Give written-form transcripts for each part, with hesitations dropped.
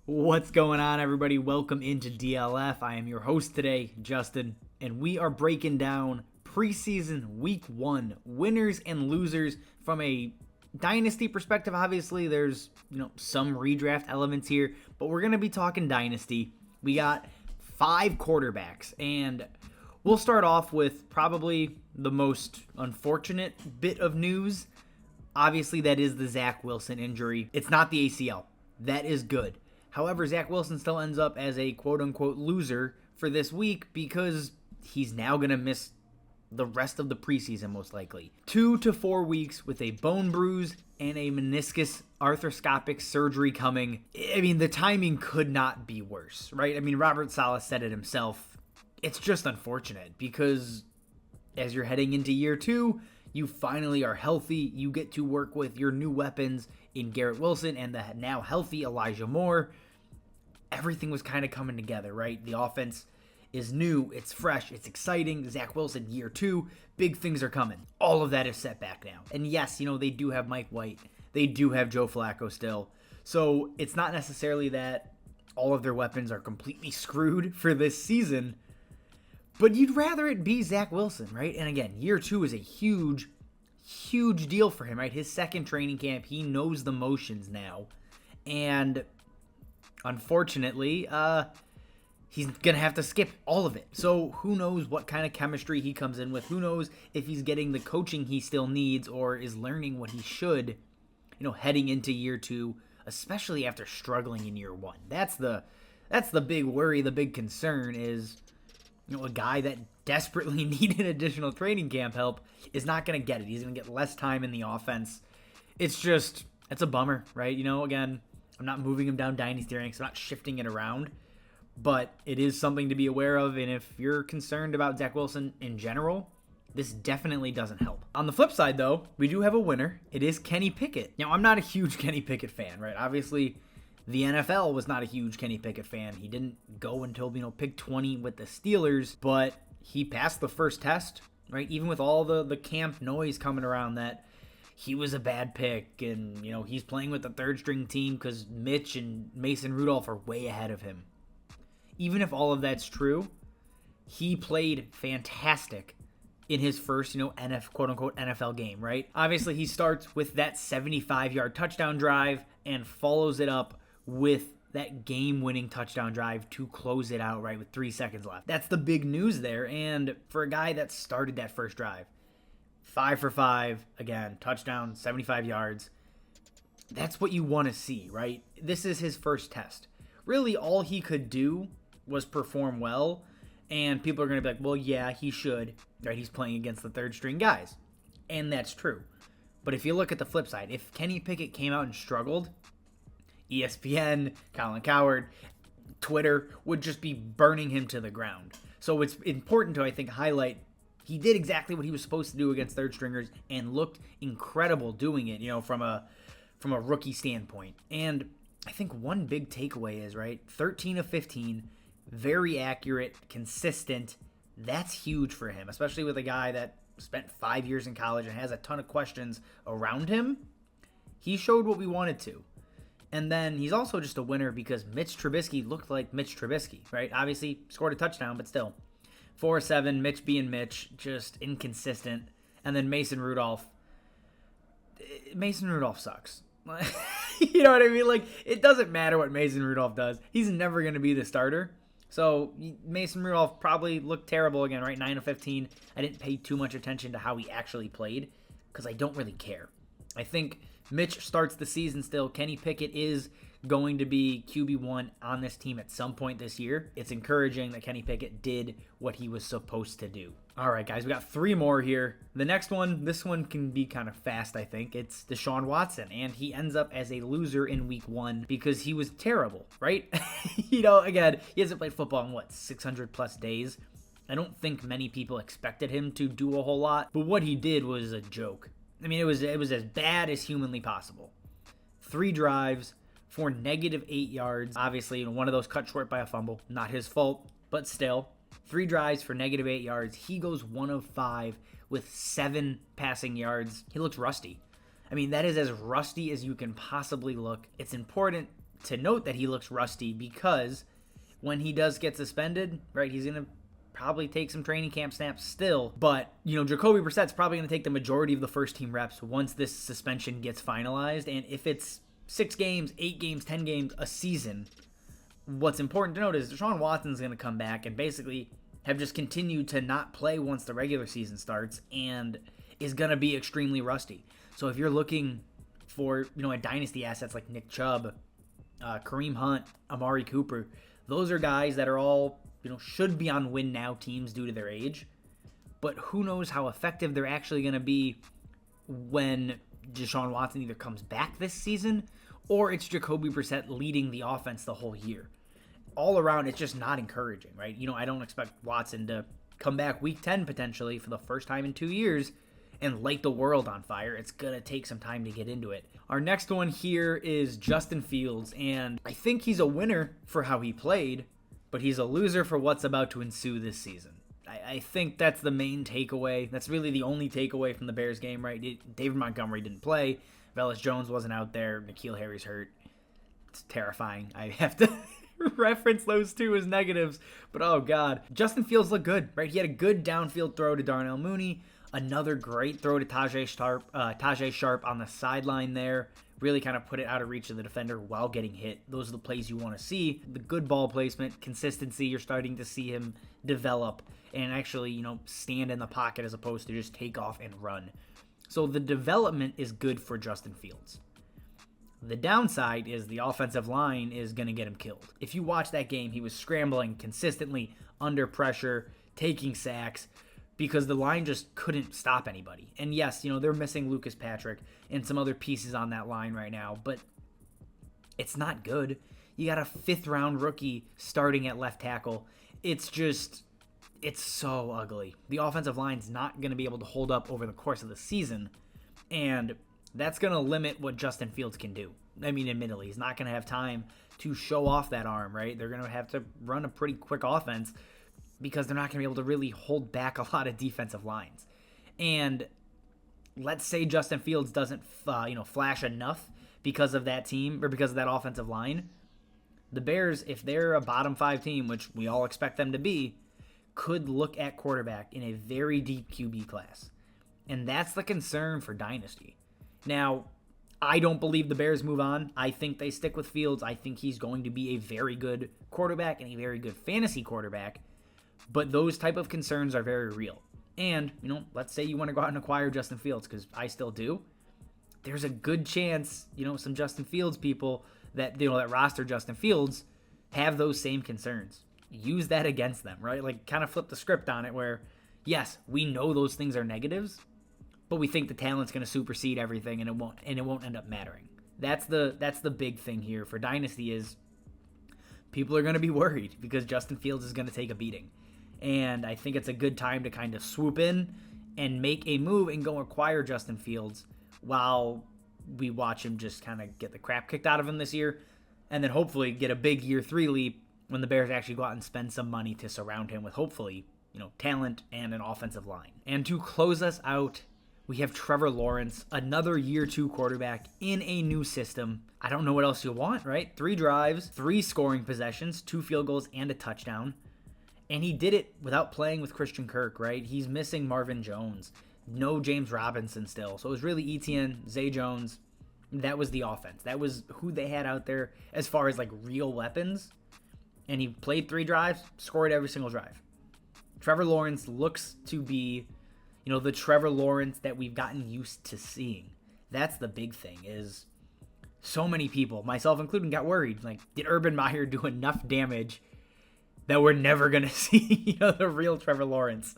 What's going on, everybody? Welcome into DLF. I am your host today, Justin, and we are breaking down preseason week 1 winners and losers from a Dynasty perspective. Obviously, there's some redraft elements here, but we're going to be talking Dynasty. We got 5 quarterbacks, and we'll start off with probably the most unfortunate bit of news. Obviously, that is the Zach Wilson injury. It's not the ACL. That is good. However, Zach Wilson still ends up as a quote-unquote loser for this week because he's now going to miss the rest of the preseason most likely. 2 to 4 weeks with a bone bruise and a meniscus arthroscopic surgery coming. I mean, the timing could not be worse, right? I mean, Robert Saleh said it himself. It's just unfortunate because as you're heading into year 2, you finally are healthy. You get to work with your new weapons in Garrett Wilson and the now healthy Elijah Moore. Everything was kind of coming together, right? The offense is new, it's fresh, it's exciting. Zach Wilson, year 2, big things are coming. All of that is set back now. And yes, they do have Mike White. They do have Joe Flacco still. So it's not necessarily that all of their weapons are completely screwed for this season, but you'd rather it be Zach Wilson, right? And again, year 2 is a huge deal for him, right? His second training camp, he knows the motions now. And unfortunately, he's going to have to skip all of it. So who knows what kind of chemistry he comes in with. Who knows if he's getting the coaching he still needs or is learning what he should, heading into year 2, especially after struggling in year 1. That's the big worry, the big concern is, a guy that desperately needed additional training camp help is not going to get it. He's going to get less time in the offense. It's a bummer, right? Again, I'm not moving him down Dynasty ranks. I'm not shifting it around. But it is something to be aware of. And if you're concerned about Zach Wilson in general, this definitely doesn't help. On the flip side, though, we do have a winner. It is Kenny Pickett. Now, I'm not a huge Kenny Pickett fan, right? Obviously, the NFL was not a huge Kenny Pickett fan. He didn't go until, pick 20 with the Steelers. But he passed the first test, right? Even with all the camp noise coming around that he was a bad pick, and, he's playing with the third-string team because Mitch and Mason Rudolph are way ahead of him. Even if all of that's true, he played fantastic in his first, quote-unquote NFL game, right? Obviously, he starts with that 75-yard touchdown drive and follows it up with that game-winning touchdown drive to close it out, right, with 3 seconds left. That's the big news there, and for a guy that started that first drive, 5 for 5, again, touchdown, 75 yards. That's what you want to see, right? This is his first test. Really, all he could do was perform well, and people are going to be like, well, yeah, he should, right? He's playing against the third-string guys, and that's true. But if you look at the flip side, if Kenny Pickett came out and struggled, ESPN, Colin Cowherd, Twitter would just be burning him to the ground. So it's important to, I think, highlight he did exactly what he was supposed to do against third stringers and looked incredible doing it, from a rookie standpoint. And I think one big takeaway is, right, 13 of 15, very accurate, consistent. That's huge for him, especially with a guy that spent 5 years in college and has a ton of questions around him. He showed what we wanted to. And then he's also just a winner because Mitch Trubisky looked like Mitch Trubisky, right? Obviously scored a touchdown, but still. 4-7, Mitch being Mitch, just inconsistent. And then Mason Rudolph sucks. You know what I mean? Like, it doesn't matter what Mason Rudolph does. He's never going to be the starter. So Mason Rudolph probably looked terrible again, right? 9 of 15. I didn't pay too much attention to how he actually played because I don't really care. I think Mitch starts the season still. Kenny Pickett is going to be QB1 on this team at some point this year. It's encouraging that Kenny Pickett did what he was supposed to do. All right, guys, we got 3 more here. The next one, this one can be kind of fast, I think. It's Deshaun Watson, and he ends up as a loser in week 1 because he was terrible, right? Again, he hasn't played football in, 600 plus days. I don't think many people expected him to do a whole lot, but what he did was a joke. I mean, it was as bad as humanly possible. 3 drives for -8 yards. Obviously, one of those cut short by a fumble. Not his fault, but still. 3 drives for -8 yards. He goes 1 of 5 with 7 passing yards. He looks rusty. I mean, that is as rusty as you can possibly look. It's important to note that he looks rusty because when he does get suspended, right, he's going to probably take some training camp snaps still. But, Jacoby Brissett's probably going to take the majority of the first team reps once this suspension gets finalized. And if it's 6 games, 8 games, 10 games, a season, what's important to note is Deshaun Watson's going to come back and basically have just continued to not play once the regular season starts and is going to be extremely rusty. So if you're looking for, at dynasty assets like Nick Chubb, Kareem Hunt, Amari Cooper, those are guys that are all, should be on win now teams due to their age. But who knows how effective they're actually going to be when Deshaun Watson either comes back this season or it's Jacoby Brissett leading the offense the whole year. All around, it's just not encouraging, right? I don't expect Watson to come back week 10 potentially for the first time in 2 years and light the world on fire. It's going to take some time to get into it. Our next one here is Justin Fields, and I think he's a winner for how he played, but he's a loser for what's about to ensue this season. I think that's the main takeaway. That's really the only takeaway from the Bears game, right? David Montgomery didn't play. Velus Jones wasn't out there. N'Keal Harry's hurt. It's terrifying. I have to reference those two as negatives, but oh god. Justin Fields looked good, right? He had a good downfield throw to Darnell Mooney. Another great throw to Tajay Sharp on the sideline there. Really kind of put it out of reach of the defender while getting hit. Those are the plays you want to see. The good ball placement, consistency, you're starting to see him develop and actually, stand in the pocket as opposed to just take off and run. So the development is good for Justin Fields. The downside is the offensive line is going to get him killed. If you watch that game, he was scrambling consistently under pressure, taking sacks, because the line just couldn't stop anybody. And yes, they're missing Lucas Patrick and some other pieces on that line right now, but it's not good. You got a 5th-round rookie starting at left tackle. It's so ugly. The offensive line's not going to be able to hold up over the course of the season, and that's going to limit what Justin Fields can do. I mean, admittedly, he's not going to have time to show off that arm, right? They're going to have to run a pretty quick offense because they're not going to be able to really hold back a lot of defensive lines. And let's say Justin Fields doesn't, flash enough because of that team or because of that offensive line. The Bears, if they're a bottom 5 team, which we all expect them to be, could look at quarterback in a very deep QB class. And that's the concern for Dynasty. Now, I don't believe the Bears move on. I think they stick with Fields. I think he's going to be a very good quarterback and a very good fantasy quarterback. But those type of concerns are very real. And, let's say you want to go out and acquire Justin Fields, because I still do. There's a good chance, some Justin Fields people that, that roster Justin Fields have those same concerns. Use that against them, right? Like, kind of flip the script on it where, yes, we know those things are negatives, but we think the talent's going to supersede everything and it won't end up mattering. That's the big thing here for Dynasty is people are going to be worried because Justin Fields is going to take a beating. And I think it's a good time to kind of swoop in and make a move and go acquire Justin Fields while we watch him just kind of get the crap kicked out of him this year and then hopefully get a big year 3 leap when the Bears actually go out and spend some money to surround him with hopefully, talent and an offensive line. And to close us out, we have Trevor Lawrence, another year 2 quarterback in a new system. I don't know what else you want, right? 3 drives, 3 scoring possessions, 2 field goals, and a touchdown. And he did it without playing with Christian Kirk, right? He's missing Marvin Jones. No James Robinson still. So it was really Etienne, Zay Jones. That was the offense. That was who they had out there as far as like real weapons. And he played 3 drives, scored every single drive. Trevor Lawrence looks to be, the Trevor Lawrence that we've gotten used to seeing. That's the big thing is so many people, myself included, got worried. Like, did Urban Meyer do enough damage that we're never going to see, the real Trevor Lawrence?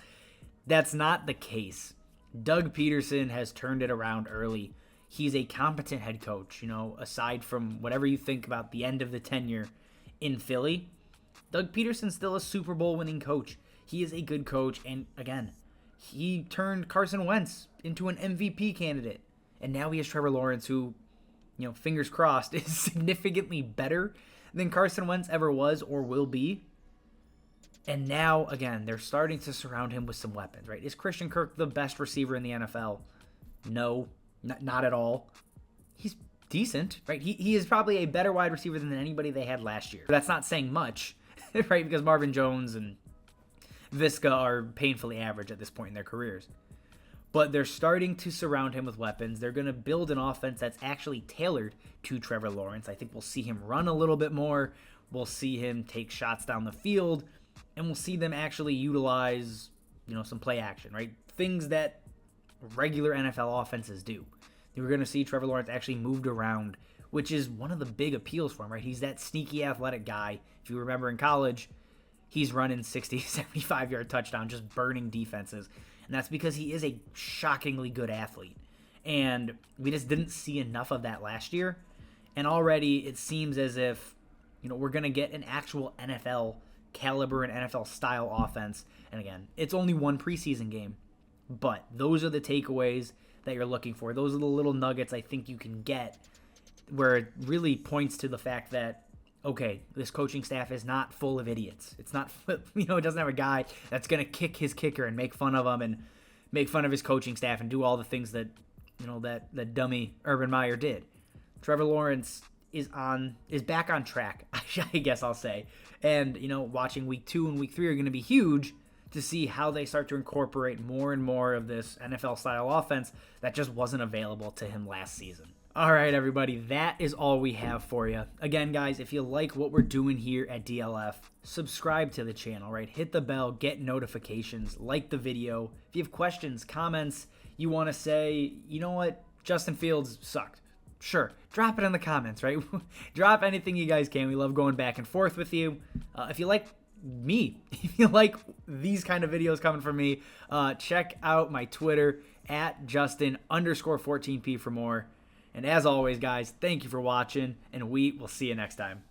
That's not the case. Doug Peterson has turned it around early. He's a competent head coach, aside from whatever you think about the end of the tenure in Philly. Doug Peterson's still a Super Bowl winning coach. He is a good coach, and again, he turned Carson Wentz into an MVP candidate. And now he has Trevor Lawrence who, fingers crossed, is significantly better than Carson Wentz ever was or will be. And now, again, they're starting to surround him with some weapons, right? Is Christian Kirk the best receiver in the NFL? No, not at all. He's decent, right? He is probably a better wide receiver than anybody they had last year. That's not saying much, right? Because Marvin Jones and Visca are painfully average at this point in their careers. But they're starting to surround him with weapons. They're going to build an offense that's actually tailored to Trevor Lawrence. I think we'll see him run a little bit more. We'll see him take shots down the field. And we'll see them actually utilize, some play action, right? Things that regular NFL offenses do. We're going to see Trevor Lawrence actually moved around, which is one of the big appeals for him, right? He's that sneaky athletic guy. If you remember in college, he's running 60, 75-yard touchdown, just burning defenses. And that's because he is a shockingly good athlete. And we just didn't see enough of that last year. And already it seems as if, we're going to get an actual NFL caliber and NFL style offense. And again, it's only one preseason game. But those are the takeaways that you're looking for. Those are the little nuggets I think you can get where it really points to the fact that, okay, this coaching staff is not full of idiots. It's not, it doesn't have a guy that's going to kick his kicker and make fun of him and make fun of his coaching staff and do all the things that, that dummy Urban Meyer did. Trevor Lawrence is back on track, I guess I'll say. And, watching week 2 and week 3 are going to be huge to see how they start to incorporate more and more of this NFL-style offense that just wasn't available to him last season. All right, everybody, that is all we have for you. Again, guys, if you like what we're doing here at DLF, subscribe to the channel, right? Hit the bell, get notifications, like the video. If you have questions, comments, you want to say, you know what, Justin Fields sucked. Sure, drop it in the comments, right? Drop anything you guys can. We love going back and forth with you. If you like me, if you like these kind of videos coming from me, check out my Twitter at Justin_14P for more. And as always, guys, thank you for watching, and we will see you next time.